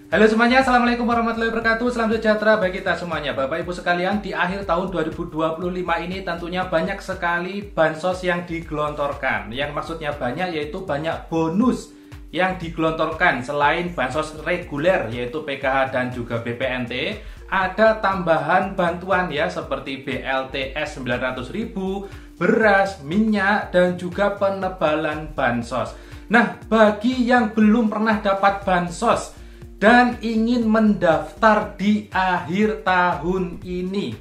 Halo semuanya, Assalamualaikum warahmatullahi wabarakatuh. Salam sejahtera bagi kita semuanya. Bapak Ibu sekalian, di akhir tahun 2025 ini tentunya banyak sekali bansos yang digelontorkan. Yang maksudnya banyak yaitu banyak bonus yang digelontorkan. Selain bansos reguler yaitu PKH dan juga BPNT, ada tambahan bantuan ya seperti BLTS 900.000, beras, minyak, dan juga penebalan bansos. Nah, bagi yang belum pernah dapat bansos dan ingin mendaftar di akhir tahun ini,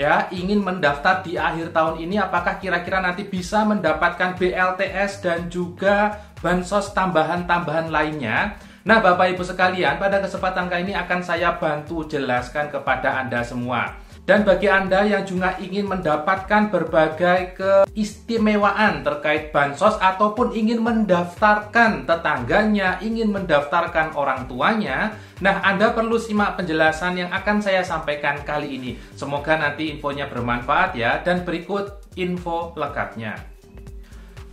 ya, ingin mendaftar di akhir tahun ini, apakah kira-kira nanti bisa mendapatkan BLTS dan juga bansos tambahan-tambahan lainnya? Nah, Bapak Ibu sekalian, pada kesempatan kali ini akan saya bantu jelaskan kepada Anda semua. Dan bagi Anda yang juga ingin mendapatkan berbagai keistimewaan terkait bansos ataupun ingin mendaftarkan tetangganya, ingin mendaftarkan orang tuanya, nah Anda perlu simak penjelasan yang akan saya sampaikan kali ini. Semoga nanti infonya bermanfaat ya, dan berikut info lengkapnya.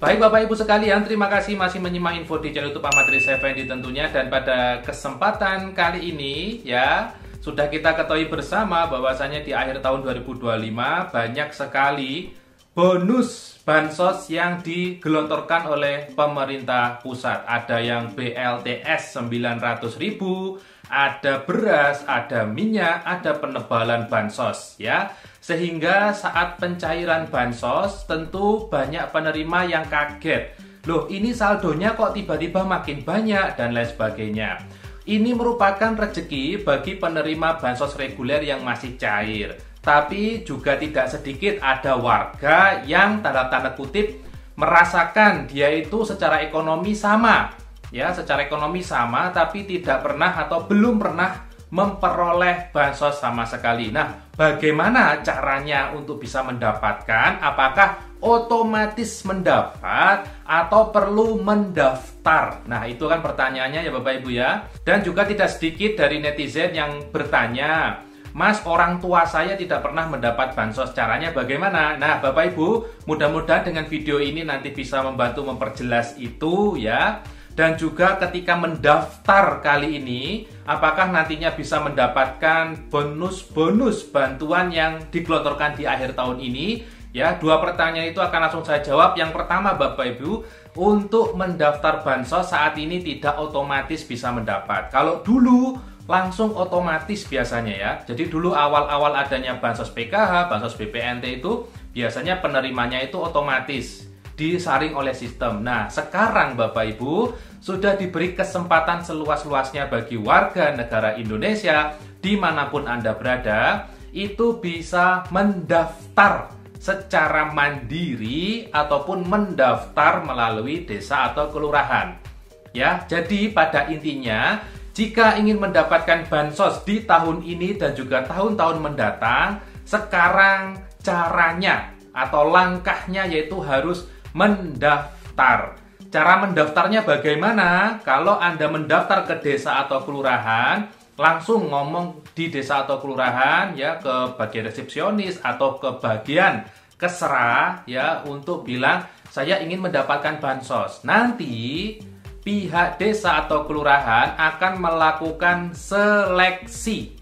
Baik Bapak Ibu sekalian, terima kasih masih menyimak info di channel YouTube Ahmad Rizal Effendi tentunya. Dan pada kesempatan kali ini ya, sudah kita ketahui bersama bahwasanya di akhir tahun 2025 banyak sekali bonus bansos yang digelontorkan oleh pemerintah pusat. Ada yang BLTS 900.000, ada beras, ada minyak, ada penebalan bansos ya. Sehingga saat pencairan bansos tentu banyak penerima yang kaget. Loh, ini saldonya kok tiba-tiba makin banyak dan lain sebagainya. Ini merupakan rezeki bagi penerima bansos reguler yang masih cair. Tapi juga tidak sedikit ada warga yang tanda kutip merasakan dia itu secara ekonomi sama. Ya, secara ekonomi sama tapi tidak pernah atau belum pernah memperoleh bansos sama sekali. Nah, bagaimana caranya untuk bisa mendapatkan? Apakah otomatis mendapat atau perlu mendaftar? Nah, itu kan pertanyaannya ya Bapak Ibu ya. Dan juga tidak sedikit dari netizen yang bertanya, Mas, orang tua saya tidak pernah mendapat bansos, caranya bagaimana? Nah, Bapak Ibu, mudah-mudahan dengan video ini nanti bisa membantu memperjelas itu ya. Dan juga ketika mendaftar kali ini, apakah nantinya bisa mendapatkan bonus-bonus bantuan yang digelontorkan di akhir tahun ini? Ya, dua pertanyaan itu akan langsung saya jawab. Yang pertama Bapak Ibu, untuk mendaftar bansos saat ini tidak otomatis bisa mendapat. Kalau dulu langsung otomatis biasanya ya. Jadi dulu awal-awal adanya bansos PKH, bansos BPNT itu biasanya penerimanya itu otomatis disaring oleh sistem. Nah, sekarang Bapak Ibu sudah diberi kesempatan seluas-luasnya bagi warga negara Indonesia dimanapun Anda berada, itu bisa mendaftar secara mandiri ataupun mendaftar melalui desa atau kelurahan. Ya, jadi pada intinya jika ingin mendapatkan bansos di tahun ini dan juga tahun-tahun mendatang, sekarang caranya atau langkahnya yaitu harus mendaftar. Cara mendaftarnya bagaimana? Kalau Anda mendaftar ke desa atau kelurahan, langsung ngomong di desa atau kelurahan ya, ke bagian resepsionis atau ke bagian kesra ya, untuk bilang saya ingin mendapatkan bansos. Nanti pihak desa atau kelurahan akan melakukan seleksi.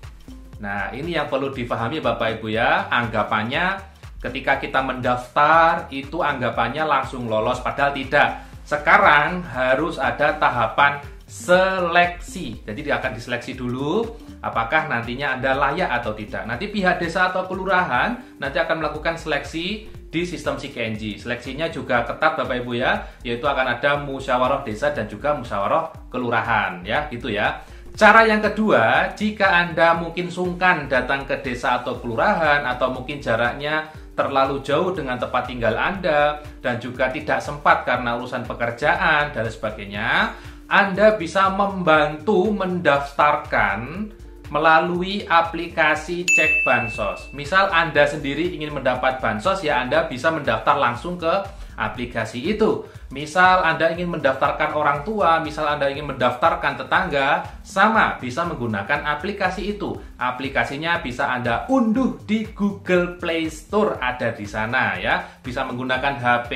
Nah, ini yang perlu dipahami Bapak Ibu ya. Anggapannya ketika kita mendaftar itu anggapannya langsung lolos, padahal tidak. Sekarang harus ada tahapan seleksi. Jadi dia akan diseleksi dulu apakah nantinya Anda layak atau tidak. Nanti pihak desa atau kelurahan nanti akan melakukan seleksi di sistem CKNG. Seleksinya juga ketat Bapak Ibu ya, yaitu akan ada musyawarah desa dan juga musyawarah kelurahan ya, gitu ya. Cara yang kedua, jika Anda mungkin sungkan datang ke desa atau kelurahan atau mungkin jaraknya terlalu jauh dengan tempat tinggal Anda dan juga tidak sempat karena urusan pekerjaan dan sebagainya, Anda bisa membantu mendaftarkan melalui aplikasi Cek Bansos. Misal Anda sendiri ingin mendapat bansos, ya Anda bisa mendaftar langsung ke aplikasi itu. Misal Anda ingin mendaftarkan orang tua, misal Anda ingin mendaftarkan tetangga, sama bisa menggunakan aplikasi itu. Aplikasinya bisa Anda unduh di Google Play Store, ada di sana ya. Bisa menggunakan HP.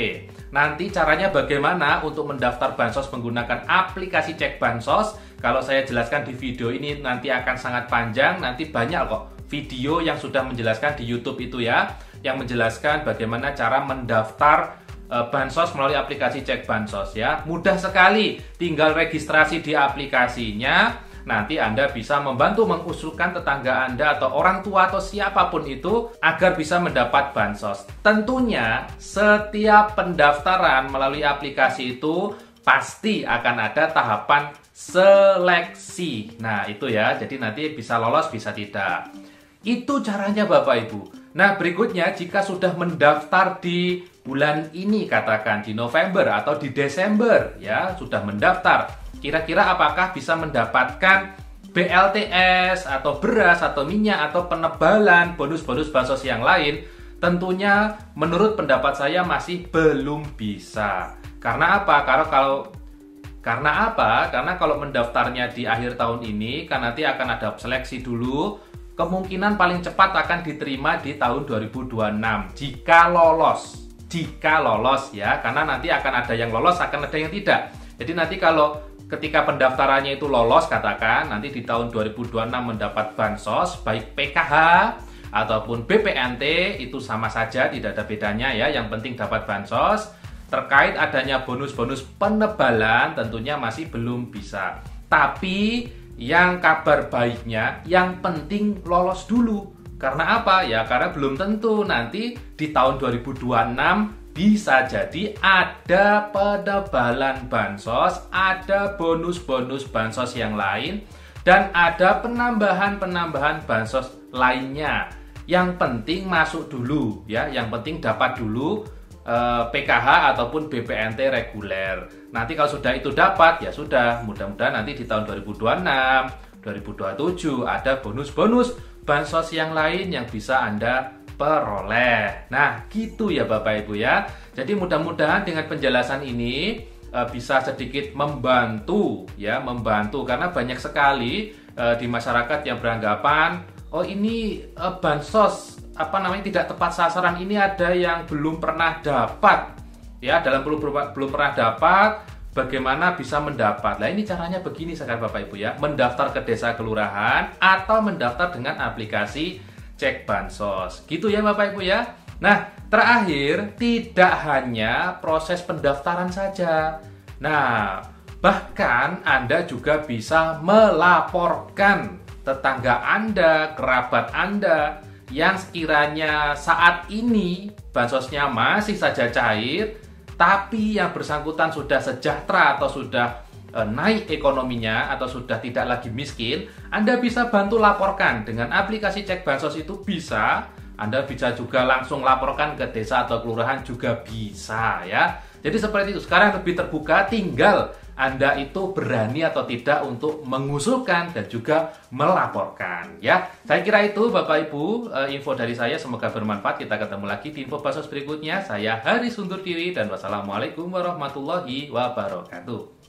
nanti caranya bagaimana untuk mendaftar bansos menggunakan aplikasi Cek Bansos. Kalau saya jelaskan di video ini nanti akan sangat panjang, nanti banyak kok video yang sudah menjelaskan di YouTube itu ya, yang menjelaskan bagaimana cara mendaftar bansos melalui aplikasi Cek Bansos ya. Mudah sekali, tinggal registrasi di aplikasinya. Nanti Anda bisa membantu mengusulkan tetangga Anda atau orang tua atau siapapun itu agar bisa mendapat bansos. Tentunya setiap pendaftaran melalui aplikasi itu pasti akan ada tahapan seleksi. Nah itu ya, jadi nanti bisa lolos bisa tidak. Itu caranya Bapak Ibu. Nah berikutnya, jika sudah mendaftar di bulan ini, katakan di November atau di Desember ya, sudah mendaftar, kira-kira apakah bisa mendapatkan BLTS atau beras atau minyak atau penebalan bonus-bonus bansos yang lain? Tentunya menurut pendapat saya masih belum bisa. Karena apa? Karena kalau mendaftarnya di akhir tahun ini, kan nanti akan ada seleksi dulu. Kemungkinan paling cepat akan diterima di tahun 2026 jika lolos ya, karena nanti akan ada yang lolos, akan ada yang tidak. Jadi nanti kalau ketika pendaftarannya itu lolos, katakan nanti di tahun 2026 mendapat bansos baik PKH ataupun BPNT, itu sama saja, tidak ada bedanya ya, yang penting dapat bansos. Terkait adanya bonus-bonus penebalan tentunya masih belum bisa. Tapi yang kabar baiknya, yang penting lolos dulu. Karena apa? Ya karena belum tentu nanti di tahun 2026 bisa jadi ada penebalan bansos, ada bonus-bonus bansos yang lain, dan ada penambahan bansos lainnya. Yang penting masuk dulu ya, yang penting dapat dulu PKH ataupun BPNT reguler. Nanti kalau sudah itu dapat, ya sudah, mudah-mudahan nanti di tahun 2026, 2027 ada bonus-bonus bansos yang lain yang bisa Anda peroleh. Nah, gitu ya Bapak Ibu ya. Jadi mudah-mudahan dengan penjelasan ini bisa sedikit membantu ya, karena banyak sekali di masyarakat yang beranggapan, oh ini bansos tidak tepat sasaran, ini ada yang belum pernah dapat ya, belum pernah dapat, bagaimana bisa mendapat. Nah ini caranya begini sekarang Bapak Ibu ya, mendaftar ke desa kelurahan atau mendaftar dengan aplikasi Cek Bansos gitu ya Bapak Ibu ya. Nah terakhir, tidak hanya proses pendaftaran saja, nah bahkan Anda juga bisa melaporkan tetangga Anda, kerabat Anda yang sekiranya saat ini bansosnya masih saja cair, tapi yang bersangkutan sudah sejahtera atau sudah naik ekonominya atau sudah tidak lagi miskin, Anda bisa bantu laporkan dengan aplikasi Cek Bansos. Itu bisa, Anda bisa juga langsung laporkan ke desa atau kelurahan juga bisa ya. Jadi seperti itu, sekarang lebih terbuka, tinggal Anda itu berani atau tidak untuk mengusulkan dan juga melaporkan ya. Saya kira itu Bapak Ibu info dari saya, semoga bermanfaat. Kita ketemu lagi di info bansos berikutnya. Saya Haris undur diri dan wassalamualaikum warahmatullahi wabarakatuh.